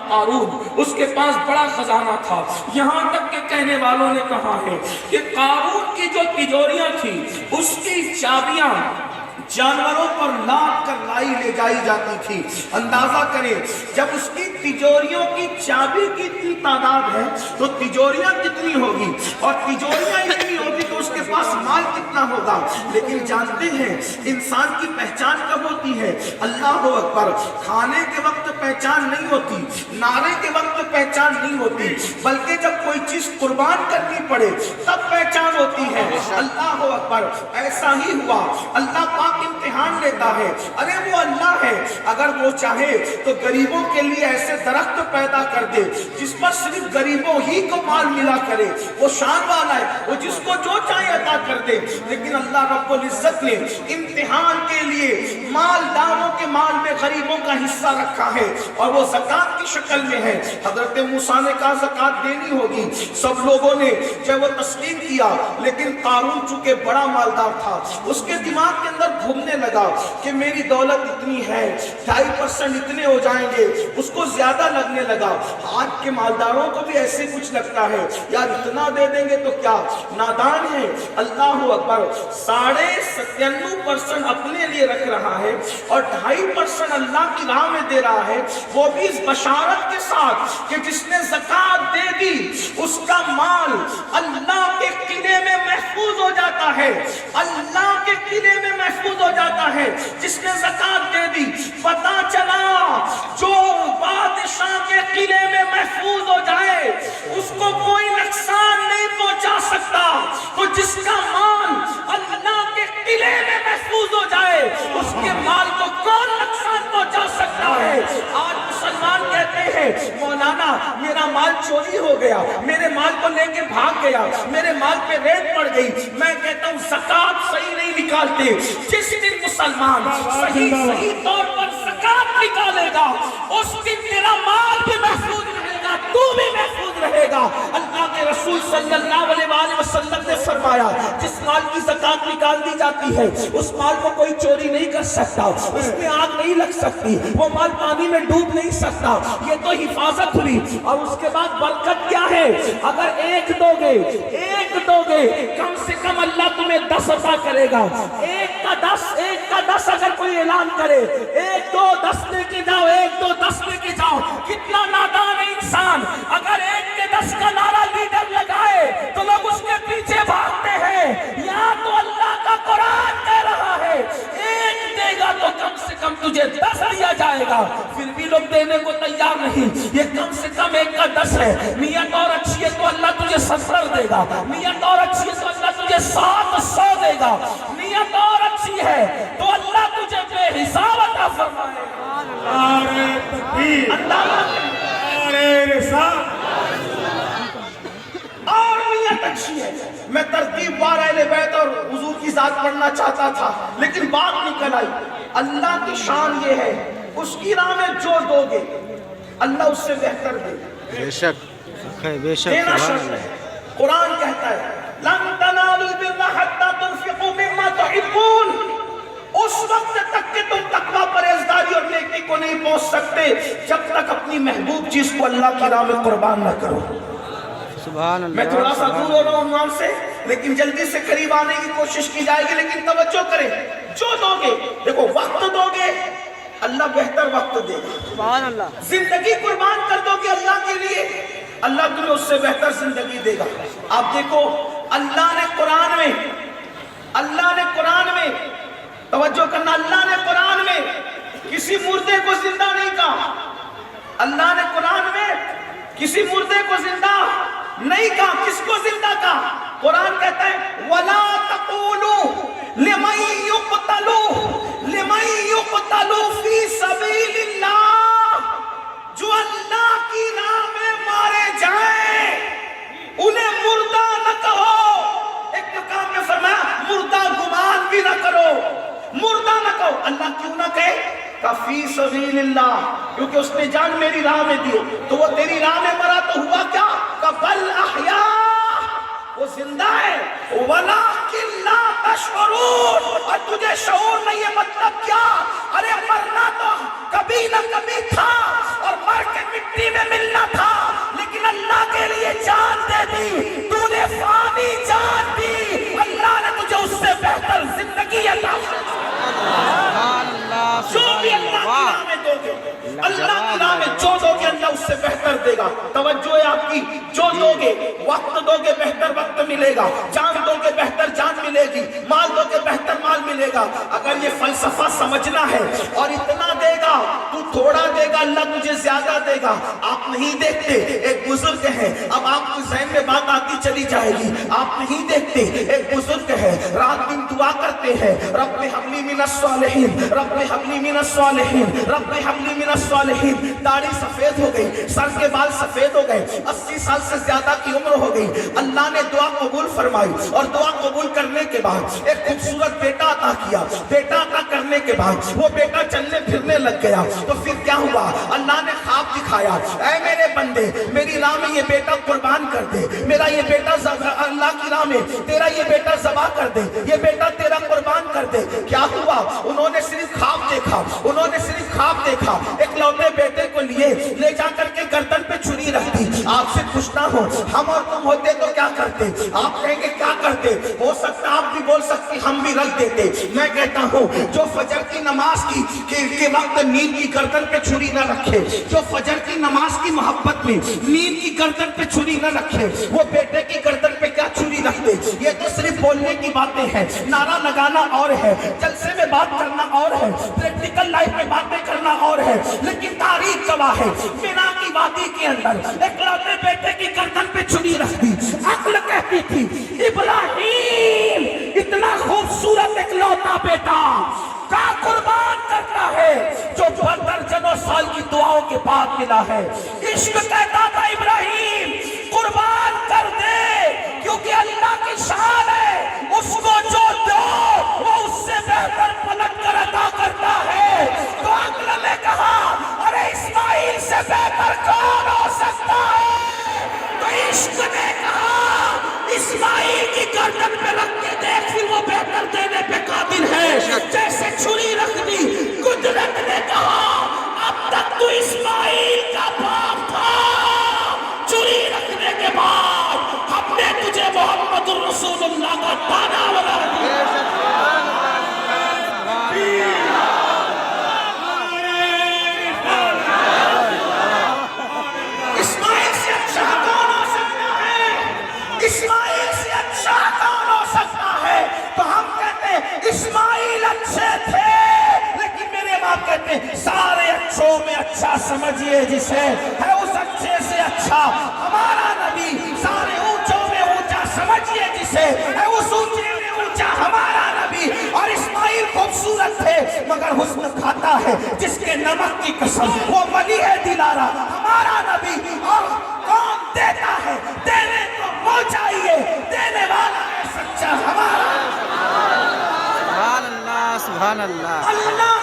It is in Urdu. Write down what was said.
قارون اس کے پاس بڑا خزانہ تھا، یہاں تک کہ کہنے والوں نے کہا ہے کہ قارون کی جو تجوریاں تھیں اس کی چابیاں جانوروں پر لاد کر لائی لے جائی جاتی تھی۔ اندازہ کریں جب اس کی تجوریوں کی چابی کی اتنی تعداد ہے تو تجوریاں کتنی ہوگی، اور تجوریاں اتنی ہوگی تو اس کے پاس مال کتنا ہوگا۔ لیکن جانتے ہیں انسان کی پہچان کب ہوتی ہے؟ اللہ اکبر۔ کھانے کے وقت پہچان نہیں ہوتی، نعرے کے وقت پہچان نہیں ہوتی، بلکہ جب کوئی چیز قربان کرنی پڑے تب پہچان ہوتی ہے۔ اللہ اکبر۔ ایسا ہی ہوا، اللہ پاک امتحان لیتا ہے۔ ارے وہ اللہ ہے، اگر وہ چاہے تو غریبوں کے لیے ایسے درخت پیدا کر دے جس پر صرف غریبوں ہی کو مال ملا کرے، وہ شان والا ہے، وہ جس کو جو چاہے عطا کر دے۔ لیکن اللہ رب العزت نے امتحان کے لیے مالداروں کے مال میں غریبوں کا حصہ رکھا ہے، اور وہ زکوٰۃ کی شکل میں ہے۔ حضرت موسیٰ نے کہا زکوٰۃ دینی ہوگی، سب لوگوں نے جب وہ تسلیم کیا، لیکن قارون چونکہ بڑا مالدار تھا، اس کے دماغ کے اندر گھومنے لگا کہ میری دولت اتنی ہے، 2.5% اتنے ہو جائیں گے، اس کو زیادہ لگنے لگا۔ آج کے مالداروں کو بھی ایسے کچھ لگتا ہے، یار اتنا دے دیں گے تو کیا، نادان ہے۔ اللہ اکبر۔ 97.5% اپنے لیے رکھ رہا ہے اور 2.5% اللہ کی راہ میں دے رہا ہے، وہ بھی اس بشارت کے ساتھ کہ جس نے زکوٰۃ دے دی اس کا مال اللہ کے قلعے میں محفوظ ہو جاتا ہے، اللہ کے قلعے میں محفوظ ہو جاتا ہے۔ جس نے زکوٰۃ دے دی، پتہ چلا جو بادشاہ کے قلعے میں محفوظ ہو جائے اس کو کوئی نقصان نہیں پہنچا سکتا، تو جس کا مال اللہ کے قلعے میں محفوظ ہو جائے اس کے مال کو کون نقصان پہنچا سکتا ہے۔ آج مسلمان کہتے ہیں مولانا میرا مال چوری ہو گیا، میرے مال کو لے کے بھاگ گیا، میرے مال پہ ریڈ پڑ گئی۔ میں کہتا ہوں زکوٰۃ صحیح نہیں نکالتے، جس دن مسلمان صحیح طور پر زکوٰۃ نکالے گا اس دن تیرا مال بھی محفوظ رہے گا، تو بھی محفوظ رہے گا۔ اللہ کے رسول صلی اللہ علیہ وآلہ وسلم نے فرمایا جس مال کی زکوٰۃ نکال دی جاتی ہے اس مال کو کوئی چوری نہیں کر سکتا، اس میں آگ نہیں لگ سکتی، وہ مال پانی میں ڈوب نہیں سکتا، یہ تو حفاظت ہوئی۔ اور اس کے بعد برکت کیا ہے؟ اگر ایک دو گے کم سے کم اللہ تمہیں 10 عطا کرے گا۔ ایک کا 10 اگر کوئی اعلان کرے، 1 2 10 لے کے جاؤ، 1 2 10 لے کے جاؤ، کتنا نادان ہے انسان۔ اگر 1 کے 10 کا نعرہ لیڈر لگائے تو لوگ اس کے پیچھے بھاگتے ہیں۔ یا تو اللہ کا قرآن کہہ رہا ہے 1 دے گا تو کم سے کم تجھے 10 دیا جائے گا، پھر بھی لوگ دینے کو تیار نہیں۔ یہ کم سے کم 1 کا 10 ہے، نیت اور اچھی ہے تو اللہ تجھے 70 دے گا، نیت اور اچھی ہے تو اللہ تجھے 700 دے گا، نیت اور اچھی ہے تو اللہ تجھے بے حساب عطا فرمائے گا۔ نعرہ تکبیر، نعرہ رسالت۔ اور نیت اچھی ہے۔ میں ترتیب وار اہل بیت اور حضور کی ذات پڑھنا چاہتا تھا لیکن بات نکل آئی۔ اللہ کی شان یہ ہے اس کی راہ میں جو دو گے اللہ اس سے بہتر دے گا۔ بے شک بے شک دینا شرط ہے۔ قرآن کہتا ہے لن تنالوا البر حتى تنفقوا مما تحبون، اس وقت تک کہ تم تقوی پرہیزگاری اور نیکی کو نہیں پہنچ سکتے جب تک اپنی محبوب چیز کو اللہ کی راہ میں قربان نہ کرو۔ سبحان اللہ۔ میں تھوڑا سا دور ہو رہا ہوں عنوان سے لیکن جلدی سے قریب آنے کی کوشش کی جائے گی، لیکن توجہ کریں جو دو گے، دیکھو وقت دو گے اللہ بہتر وقت دے گا، سبحان اللہ۔ زندگی قربان کر دو گے اللہ کے لیے اللہ تمہیں اس سے بہتر زندگی دے گا۔ آپ دیکھو اللہ نے قرآن میں توجہ کرنا، اللہ نے قرآن میں کسی مردے کو زندہ نہیں کہا، اللہ نے قرآن میں کسی مردے کو زندہ نہیں کہا۔ کس کو زندہ کہا؟ قرآن کہتا ہے وَلَا تَقُولُوا لِمَن يُقْتَلُوا فِي سَبِيلِ اللَّهِ، جو اللہ کی راہ میں مارے جائیں انہیں مردہ نہ کہو۔ ایک مقام میں فرمایا مردہ گمان بھی نہ کرو، مردہ نہ کہو۔ اللہ کیوں نہ کہے؟ فی سبیل اللہ، کیونکہ اس نے جان میری راہ میں دی، تو وہ تیری راہ میں مرا تو ہوا کیا؟ بل احیاء، وہ زندہ ہے، وَلَٰكِن لَّا تَشْعُرُونَ، اور تجھے شعور نہیں ہے۔ مطلب کیا؟ ارے مرنا تو کبھی نہ کبھی تھا اور مر کے مٹی میں ملنا تھا، لیکن اللہ کے لیے جان دے دی، تو نے فانی جان دی، اللہ نے تجھے اس سے بہتر زندگی عطا سبحان اللہ جو سبحان بھی اللہ کی اللہ راہ میں دو گے، اللہ کی راہ میں جو دو گے اللہ اس سے بہتر دے گا۔ توجہ ہے آپ کی، جو دو گے وقت دو گے بہتر وقت ملے گا، جان دو گے بہتر جان ملے گی، مال دو گے بہتر مال ملے گا۔ اگر یہ فلسفہ سمجھنا ہے اور اتنا دے گا تو تھوڑا دے گا اللہ تجھے زیادہ دے گا۔ آپ نہیں دیکھتے، ایک بزرگ ہے، اب آپ کو ذہن میں بات آتی چلی جائے گی، آپ نہیں دیکھتے ایک بزرگ ہے رات دن دعا کرتے ہیں، رب حب لی من الصالحین، رب حب لی من الصالحین، رب حب لی من الصالحین۔ داڑھی سفید ہو گئی، سر کے بال سفید ہو گئے، 80 سال سے زیادہ کی عمر ہو گئی، اللہ نے دعا قبول فرمائی اور دعا قبول کرنے کے بعد ایک خوبصورت بیٹا عطا کیا۔ بیٹا عطا کرنے کے بعد وہ بیٹا چلنے پھرنے لگ گیا، تو پھر کیا ہوا؟ اللہ نے خواب دکھایا، اے میرے بندے میری راہ میں یہ بیٹا قربان کر دے، میرا یہ بیٹا اللہ کی راہ میں تیرا یہ بیٹا ذبح کر دے، یہ بیٹا تیرا قربان کر دے۔ کیا ہوا؟ انہوں نے صرف خواب دیکھا، انہوں نے صرف خواب دیکھا، ایک لوتے بیٹے کو لیے لے جا کر کے گردن پہ چھری رکھ دی۔ آپ سے پوچھنا ہو ہم اور تم ہوتے تو کیا کرتے؟ آپ کہیں گے کیا کرتے؟ ہو سکتا آپ بھی بول سکتے ہم بھی رکھ دیتے۔ میں کہتا ہوں جو فجر کی نماز کے وقت نیند کی گردن پہ چھری نہ رکھے، جو فجر کی نماز کی محبت میں نیند کی گردن پہ چھری نہ رکھے، وہ بیٹے کی گردن پہ کیا چھری رکھ دے؟ یہ تو صرف بولنے کی باتیں ہیں، نعرہ لگانا اور ہے، جلسے میں بات کرنا اور ہے، پریکٹیکل لائف میں باتیں کرنا اور ہے، لیکن تاریخ گواہ ہے مینا کی وادی کے اندر ایک لوتے بیٹے کی گردن پہ چھری رکھ دی۔ عقل کہتی تھی ابراہیم اتنا خوبصورت ایک لوتا بیٹا کا قربان کرتا ہے جو درجنوں سال کی دعاؤں کے بعد ملا ہے۔ عشق کہتا تھا ابراہیم قربان کر دے کیونکہ اللہ کی شان ہے، اس کو جو دو وہ اس سے بہتر پلٹ کر عطا کرتا ہے۔ تو عقل نے کہا ارے اسماعیل سے بہتر کون ہو سکتا ہے؟ تو عشق نے کہا اسماعیل کی گردن پہ رکھ کے دیکھ پھر وہ بہتر دینے پہ قادر ہے۔ جیسے چھری رکھ دی، قدرت نے کہا اب تک تو اسماعیل کا باپ تھا، چھری رکھنے کے بعد ہم نے تجھے محمد الرسول اللہ کا دانا بنا دیا۔ اسماعیل سے اچھا کون ہو سکتا ہے؟ اسماعیل سے اچھا کون ہو سکتا ہے؟ تو ہم کہتے ہیں اسماعیل اچھے تھے، لیکن میرے باپ کہتے ہیں سارے اچھوں میں اچھا سمجھیے جسے ہے اس اچھے سے اچھا ہمارا نبی، سارے اونچوں میں اونچا سمجھیے جسے ہے اس اونچے میں اونچا ہمارا نبی۔ اور اسماعیل خوبصورت تھے مگر حسن کھاتا ہے جس کے نمک کی قسم، وہ ولی ہے دلارا ہمارا نبی۔ اور کون دیتا ہے؟ دینے کو وہ چاہیے، دینے والا ہے سچا ہمارا۔ سبحان اللہ سبحان اللہ۔ اللہ